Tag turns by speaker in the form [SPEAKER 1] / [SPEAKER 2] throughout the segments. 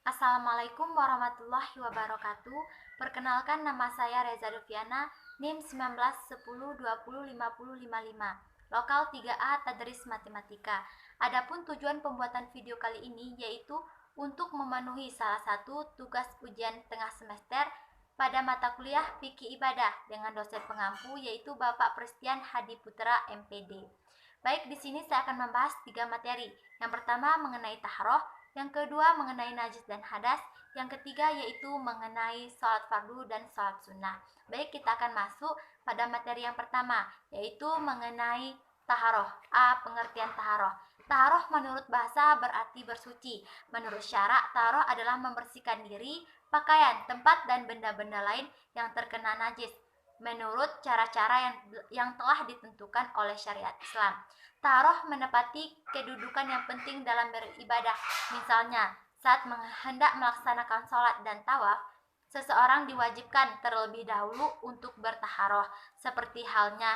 [SPEAKER 1] Assalamualaikum warahmatullahi wabarakatuh. Perkenalkan, nama saya Reza Dufiana, NIM 1910205055, lokal 3A Tadris Matematika. Adapun tujuan pembuatan video kali ini yaitu untuk memenuhi salah satu tugas ujian tengah semester pada mata kuliah Fikih Ibadah dengan dosen pengampu yaitu Bapak Pristian Hadi Putra MPD. Baik, di sini saya akan membahas 3 materi. Yang pertama mengenai taharoh, yang kedua mengenai najis dan hadas, yang ketiga yaitu mengenai sholat fardu dan sholat sunnah. Baik, kita akan masuk pada materi yang pertama, yaitu mengenai taharoh. A. Pengertian taharoh. Taharoh menurut bahasa berarti bersuci. Menurut syarak, taharoh adalah membersihkan diri, pakaian, tempat, dan benda-benda lain yang terkena najis menurut cara-cara yang telah ditentukan oleh syariat Islam. Taharoh menepati kedudukan yang penting dalam beribadah. Misalnya, saat hendak melaksanakan sholat dan tawaf, seseorang diwajibkan terlebih dahulu untuk bertaharoh, seperti halnya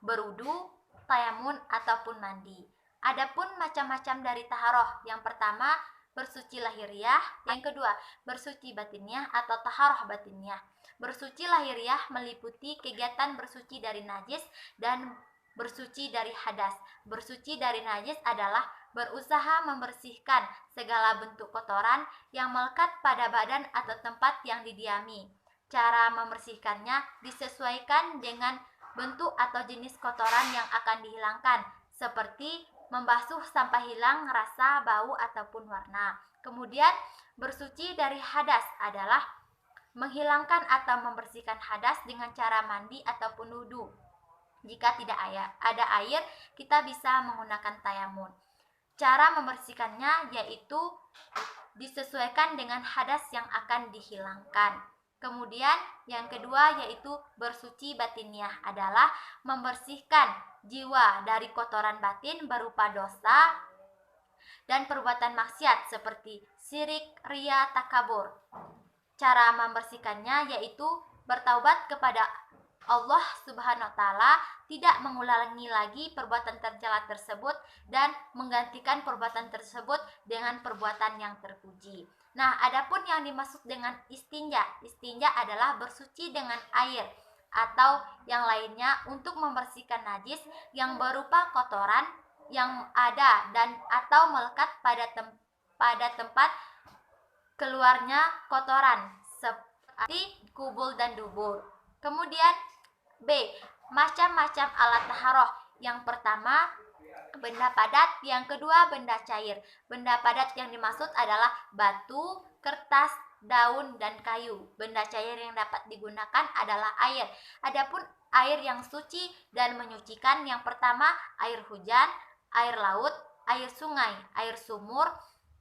[SPEAKER 1] berudu, tayamun, ataupun mandi. Adapun macam-macam dari taharoh, yang pertama bersuci lahiriah, yang kedua bersuci batiniah atau taharoh batiniah. Bersuci lahiriah meliputi kegiatan bersuci dari najis dan bersuci dari hadas. Bersuci dari najis adalah berusaha membersihkan segala bentuk kotoran yang melekat pada badan atau tempat yang didiami. Cara membersihkannya disesuaikan dengan bentuk atau jenis kotoran yang akan dihilangkan, seperti membasuh sampai hilang rasa, bau, ataupun warna. Kemudian, bersuci dari hadas adalah menghilangkan atau membersihkan hadas dengan cara mandi ataupun wudu. Jika tidak ada air, kita bisa menggunakan tayamun. Cara membersihkannya yaitu disesuaikan dengan hadas yang akan dihilangkan. Kemudian yang kedua yaitu bersuci batiniah adalah membersihkan jiwa dari kotoran batin berupa dosa dan perbuatan maksiat seperti syirik, riya, takabur. Cara membersihkannya yaitu bertaubat kepada Allah Subhanahu wa taala, tidak mengulangi lagi perbuatan tercela tersebut dan menggantikan perbuatan tersebut dengan perbuatan yang terpuji. Nah, adapun yang dimaksud dengan istinja. Istinja adalah bersuci dengan air atau yang lainnya untuk membersihkan najis yang berupa kotoran yang ada dan atau melekat pada tempat keluarnya kotoran seperti kubul dan dubur. Kemudian B. Macam-macam alat taharoh. Yang pertama benda padat, yang kedua benda cair. Benda padat yang dimaksud adalah batu, kertas, daun, dan kayu. Benda cair yang dapat digunakan adalah air. Adapun air yang suci dan menyucikan, yang pertama air hujan, air laut, air sungai, air sumur,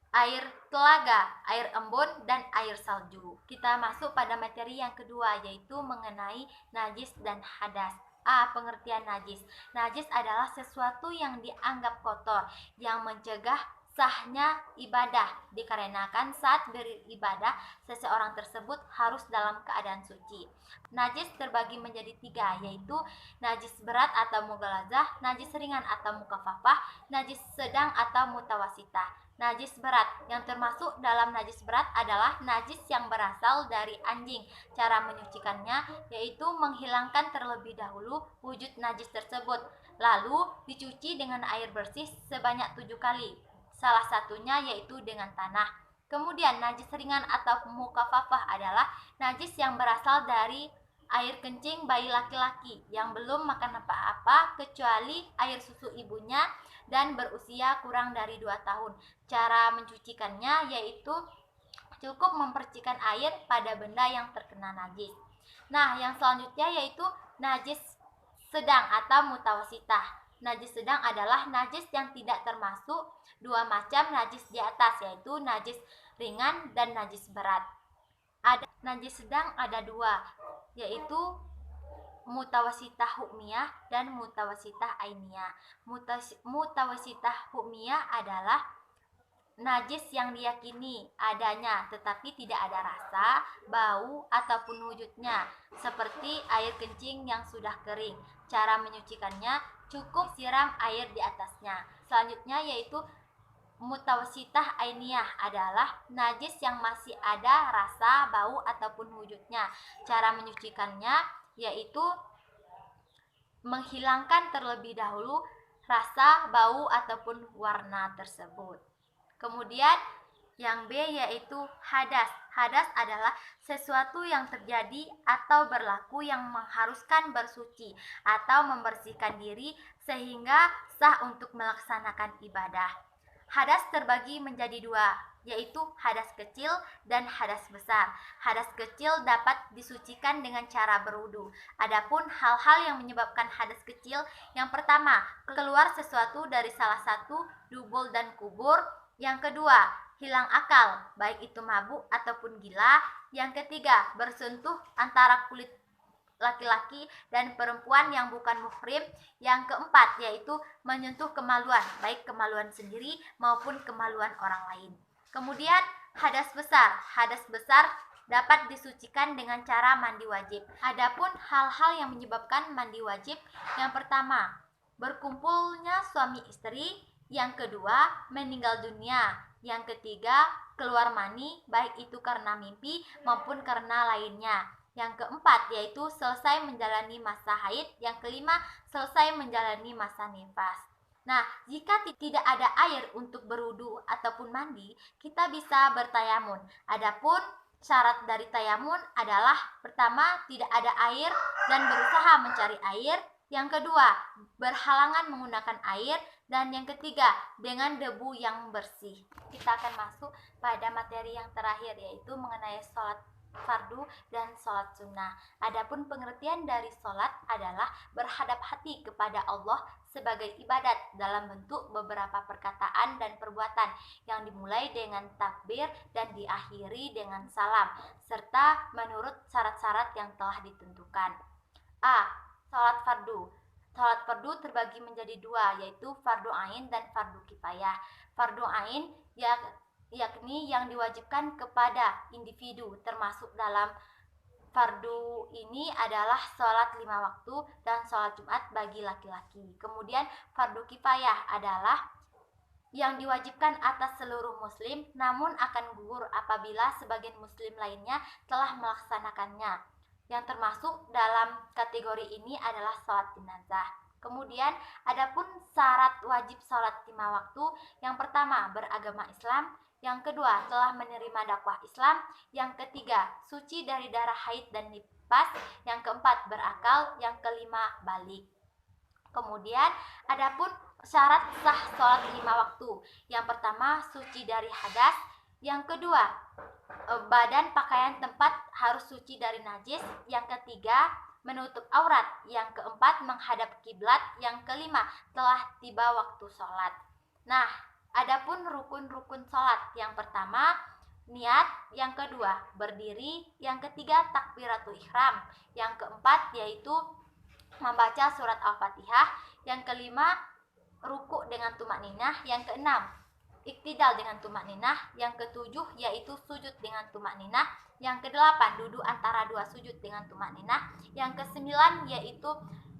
[SPEAKER 1] air telaga, air embun, dan air salju. Kita masuk pada materi yang kedua, yaitu mengenai najis dan hadas. A. Pengertian najis. Najis adalah sesuatu yang dianggap kotor, yang mencegah sahnya ibadah, dikarenakan saat beribadah seseorang tersebut harus dalam keadaan suci. Najis terbagi menjadi 3, yaitu najis berat atau mughalazah, najis ringan atau mukhaffafah, najis sedang atau mutawasitah. Najis berat, yang termasuk dalam najis berat adalah najis yang berasal dari anjing. Cara menyucikannya yaitu menghilangkan terlebih dahulu wujud najis tersebut, lalu dicuci dengan air bersih sebanyak 7 kali. Salah satunya yaitu dengan tanah. Kemudian najis ringan atau mukhaffafah adalah najis yang berasal dari air kencing bayi laki-laki yang belum makan apa-apa kecuali air susu ibunya dan berusia kurang dari 2 tahun. Cara mencucikannya yaitu cukup mempercikan air pada benda yang terkena najis. Nah, yang selanjutnya yaitu najis sedang atau mutawasitah. Najis sedang adalah najis yang tidak termasuk 2 macam najis di atas, yaitu najis ringan dan najis berat. Najis sedang ada 2, yaitu mutawasitah hukmiyah dan mutawasitah ainiyah. Mutawasitah hukmiyah adalah najis yang diyakini adanya tetapi tidak ada rasa, bau, ataupun wujudnya, seperti air kencing yang sudah kering. Cara menyucikannya cukup siram air di atasnya. Selanjutnya yaitu mutawasitah ainiyah adalah najis yang masih ada rasa, bau ataupun wujudnya. Cara menyucikannya yaitu menghilangkan terlebih dahulu rasa, bau ataupun warna tersebut. Kemudian yang B yaitu hadas. Hadas adalah sesuatu yang terjadi atau berlaku yang mengharuskan bersuci atau membersihkan diri sehingga sah untuk melaksanakan ibadah. Hadas terbagi menjadi dua, yaitu hadas kecil dan hadas besar. Hadas kecil dapat disucikan dengan cara berwudu. Adapun hal-hal yang menyebabkan hadas kecil, yang pertama, keluar sesuatu dari salah satu dubul dan kubur. Yang kedua, hilang akal, baik itu mabuk ataupun gila. Yang ketiga, bersentuh antara kulit laki-laki dan perempuan yang bukan muhrim. Yang keempat yaitu menyentuh kemaluan, baik kemaluan sendiri maupun kemaluan orang lain. Kemudian hadas besar. Hadas besar dapat disucikan dengan cara mandi wajib. Adapun hal-hal yang menyebabkan mandi wajib, yang pertama, berkumpulnya suami istri. Yang kedua, meninggal dunia. Yang ketiga, keluar mani, baik itu karena mimpi maupun karena lainnya. Yang keempat yaitu selesai menjalani masa haid. Yang kelima, selesai menjalani masa nifas. Nah, jika tidak ada air untuk berwudu ataupun mandi, kita bisa bertayamun. Adapun syarat dari tayamun adalah pertama, tidak ada air dan berusaha mencari air. Yang kedua, berhalangan menggunakan air. Dan yang ketiga, dengan debu yang bersih. Kita akan masuk pada materi yang terakhir, yaitu mengenai sholat fardu dan sholat sunnah. Adapun pengertian dari sholat adalah berhadap hati kepada Allah sebagai ibadat dalam bentuk beberapa perkataan dan perbuatan yang dimulai dengan takbir dan diakhiri dengan salam, serta menurut syarat-syarat yang telah ditentukan. A. Sholat fardu. Sholat fardu terbagi menjadi dua, yaitu fardu ain dan fardu kifayah. Fardu ain yakni yang diwajibkan kepada individu, termasuk dalam fardu ini adalah sholat 5 waktu dan sholat Jumat bagi laki-laki. Kemudian fardu kifayah adalah yang diwajibkan atas seluruh muslim, namun akan gugur apabila sebagian muslim lainnya telah melaksanakannya. Yang termasuk dalam kategori ini adalah sholat jenazah. Kemudian adapun syarat wajib sholat 5 waktu, yang pertama beragama Islam, yang kedua telah menerima dakwah Islam, yang ketiga suci dari darah haid dan nifas, yang keempat berakal, yang kelima balik. Kemudian adapun syarat sah sholat 5 waktu, yang pertama suci dari hadas, yang kedua badan pakaian tempat harus suci dari najis, yang ketiga menutup aurat, yang keempat menghadap kiblat, yang kelima telah tiba waktu sholat. Nah, adapun rukun-rukun sholat, yang pertama niat, yang kedua berdiri, yang ketiga takbiratul ihram, yang keempat yaitu membaca surat Al-Fatihah, yang kelima ruku dengan tumakninah, yang keenam iktidal dengan tumakninah, yang ketujuh yaitu sujud dengan tumakninah, yang kedelapan duduk antara dua sujud dengan tumakninah, yang kesembilan yaitu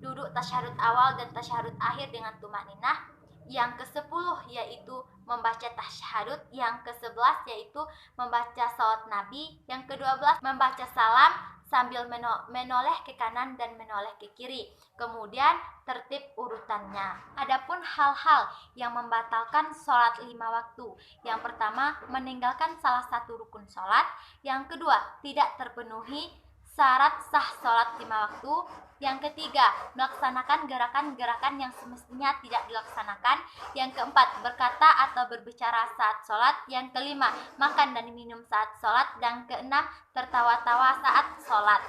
[SPEAKER 1] duduk tasyahud awal dan tasyahud akhir dengan tumakninah, yang ke-10 yaitu membaca tasyahud, yang ke-11 yaitu membaca salawat Nabi, yang ke-12 membaca salam sambil menoleh ke kanan dan menoleh ke kiri. Kemudian tertib urutannya. Adapun hal-hal yang membatalkan sholat 5 waktu, yang pertama meninggalkan salah satu rukun sholat, yang kedua tidak terpenuhi syarat sah sholat 5 waktu, yang ketiga melaksanakan gerakan-gerakan yang semestinya tidak dilaksanakan, yang keempat berkata atau berbicara saat sholat, yang kelima makan dan minum saat sholat, dan keenam tertawa-tawa saat sholat.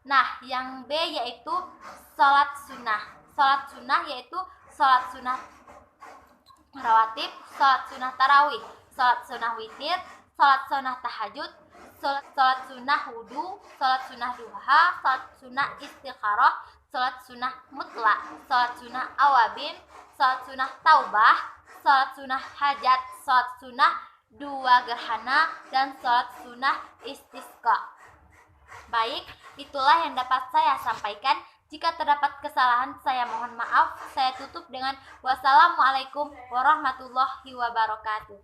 [SPEAKER 1] Nah, yang B yaitu sholat sunnah. Sholat sunnah yaitu sholat sunnah rawatib, sholat sunnah tarawih, sholat sunnah witir, sholat sunnah tahajud, sholat sunnah wudu, sholat sunnah duha, sholat sunnah istikharah, sholat sunnah mutlak, sholat sunnah awabin, sholat sunnah taubah, sholat sunnah hajat, sholat sunnah dua gerhana, dan sholat sunnah istisqa. Baik, itulah yang dapat saya sampaikan. Jika terdapat kesalahan, saya mohon maaf. Saya tutup dengan wassalamualaikum warahmatullahi wabarakatuh.